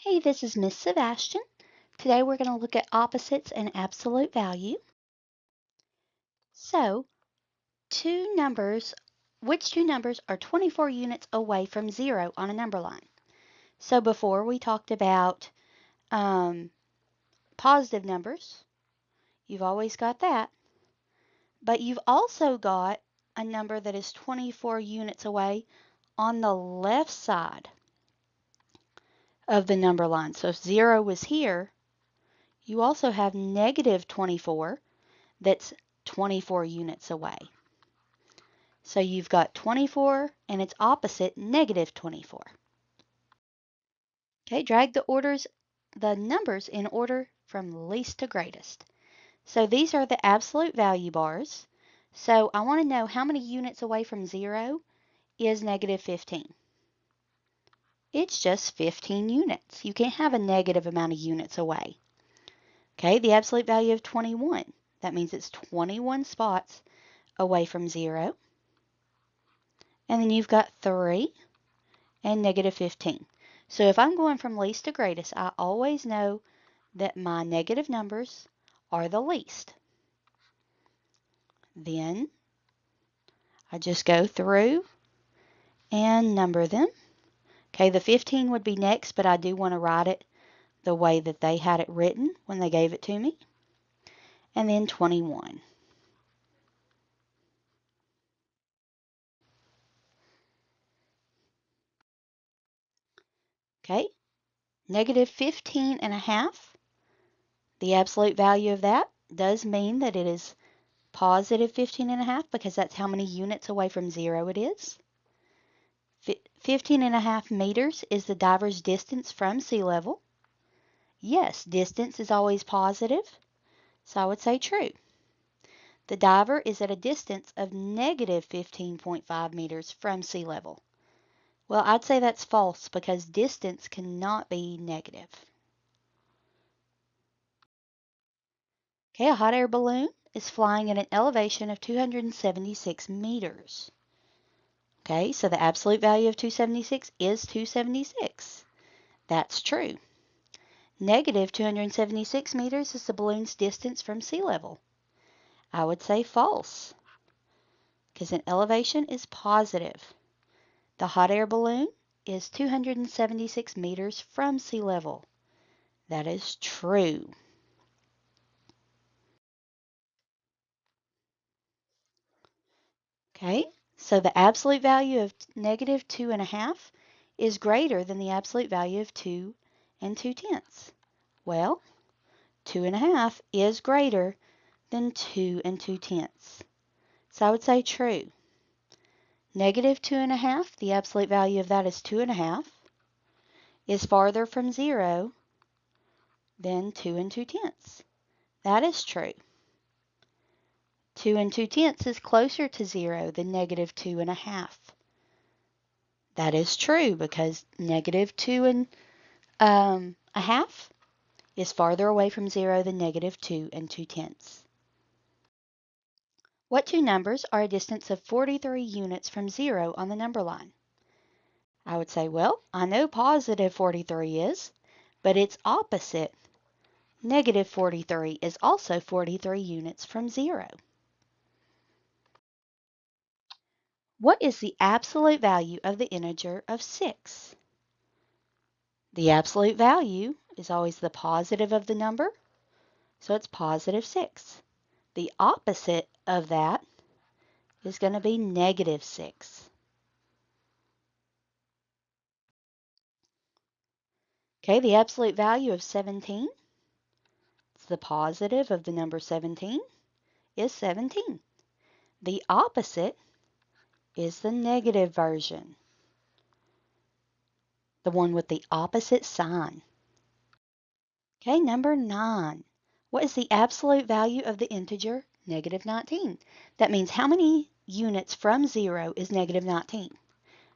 Hey, this is Miss Sebastian. Today we're going to look at opposites and absolute value. So, which two numbers are 24 units away from zero on a number line? So before we talked about positive numbers. You've always got that. But you've also got a number that is 24 units away on the left side of the number line. So if zero was here, you also have negative 24 that's 24 units away. So you've got 24 and its opposite, negative 24. Okay, drag the numbers in order from least to greatest. So these are the absolute value bars. So I want to know how many units away from zero is negative 15. It's just 15 units. You can't have a negative amount of units away. Okay, the absolute value of 21. That means it's 21 spots away from zero. And then you've got 3 and negative 15. So if I'm going from least to greatest, I always know that my negative numbers are the least. Then I just go through and number them. Okay, the 15 would be next, but I do want to write it the way that they had it written when they gave it to me. And then 21. Okay, negative 15 and a half. The absolute value of that does mean that it is positive 15 and a half because that's how many units away from zero it is. 15 and a half meters is the diver's distance from sea level. Yes, distance is always positive, so I would say true. The diver is at a distance of negative 15.5 meters from sea level. Well, I'd say that's false because distance cannot be negative. Okay, a hot air balloon is flying at an elevation of 276 meters. Okay, so the absolute value of 276 is 276. That's true. Negative 276 meters is the balloon's distance from sea level. I would say false because an elevation is positive. The hot air balloon is 276 meters from sea level. That is true. Okay, so the absolute value of negative 2.5 is greater than the absolute value of 2 and 2/10. Well, 2.5 is greater than 2 and 2/10. So I would say true. Negative 2.5, the absolute value of that is 2.5, is farther from zero than 2 and 2/10. That is true. 2 and 2/10 is closer to zero than negative 2.5. That is true because negative 2 and a half is farther away from zero than negative 2 and 2/10. What two numbers are a distance of 43 units from zero on the number line? I would say, well, I know positive 43 is, but its opposite, negative 43, is also 43 units from zero. What is the absolute value of the integer of 6? The absolute value is always the positive of the number, so it's positive 6. The opposite of that is going to be negative 6. Okay, the absolute value of 17, it's the positive of the number 17, is 17. The opposite is the negative version, the one with the opposite sign. Okay, number 9. What is the absolute value of the integer negative 19? That means how many units from 0 is negative 19?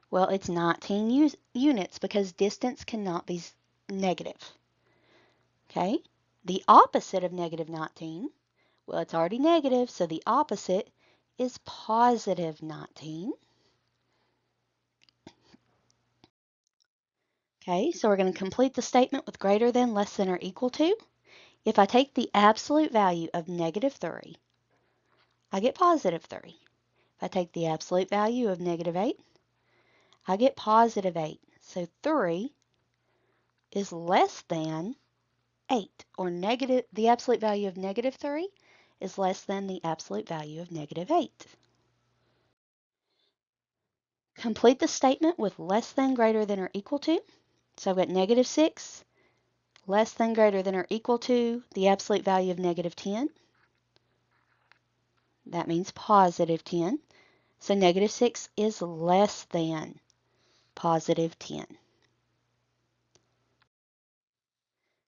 Well, it's 19 units because distance cannot be negative. Okay, the opposite of negative 19, well, it's already negative, so the opposite is positive 19. Okay, so we're going to complete the statement with greater than, less than, or equal to. If I take the absolute value of negative 3, I get positive 3. If I take the absolute value of negative 8, I get positive 8. So 3 is less than 8, or negative, the absolute value of negative 3 is less than the absolute value of negative 8. Complete the statement with less than, greater than, or equal to. So I've got negative 6, less than, greater than, or equal to the absolute value of negative 10. That means positive 10. So negative 6 is less than positive 10.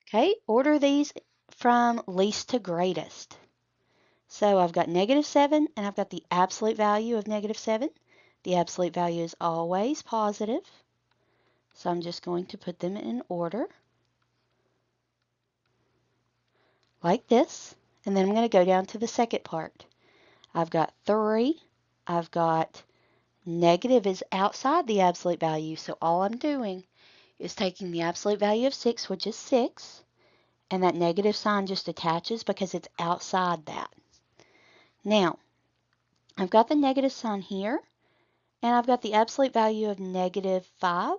Okay, order these from least to greatest. So I've got negative 7, and I've got the absolute value of negative 7. The absolute value is always positive. So I'm just going to put them in order like this. And then I'm going to go down to the second part. I've got 3. I've got negative is outside the absolute value. So all I'm doing is taking the absolute value of 6, which is 6. And that negative sign just attaches because it's outside that. Now, I've got the negative sign here. And I've got the absolute value of negative 5.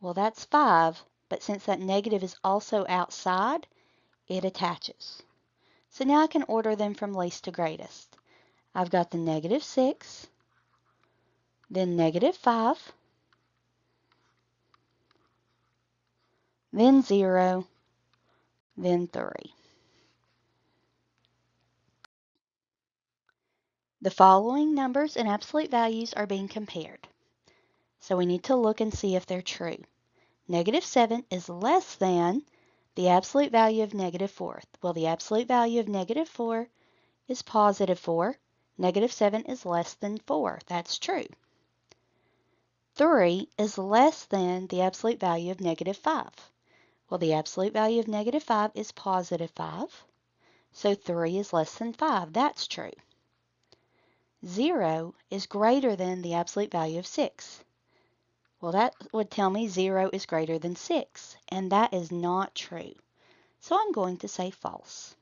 Well, that's 5, but since that negative is also outside, it attaches. So now I can order them from least to greatest. I've got the negative 6, then negative 5, then 0, then 3. The following numbers and absolute values are being compared. So we need to look and see if they're true. Negative 7 is less than the absolute value of negative 4. Well, the absolute value of negative 4 is positive 4. Negative 7 is less than 4. That's true. 3 is less than the absolute value of negative 5. Well, the absolute value of negative 5 is positive 5. So 3 is less than 5. That's true. 0 is greater than the absolute value of 6. Well, that would tell me 0 is greater than 6, and that is not true. So I'm going to say false.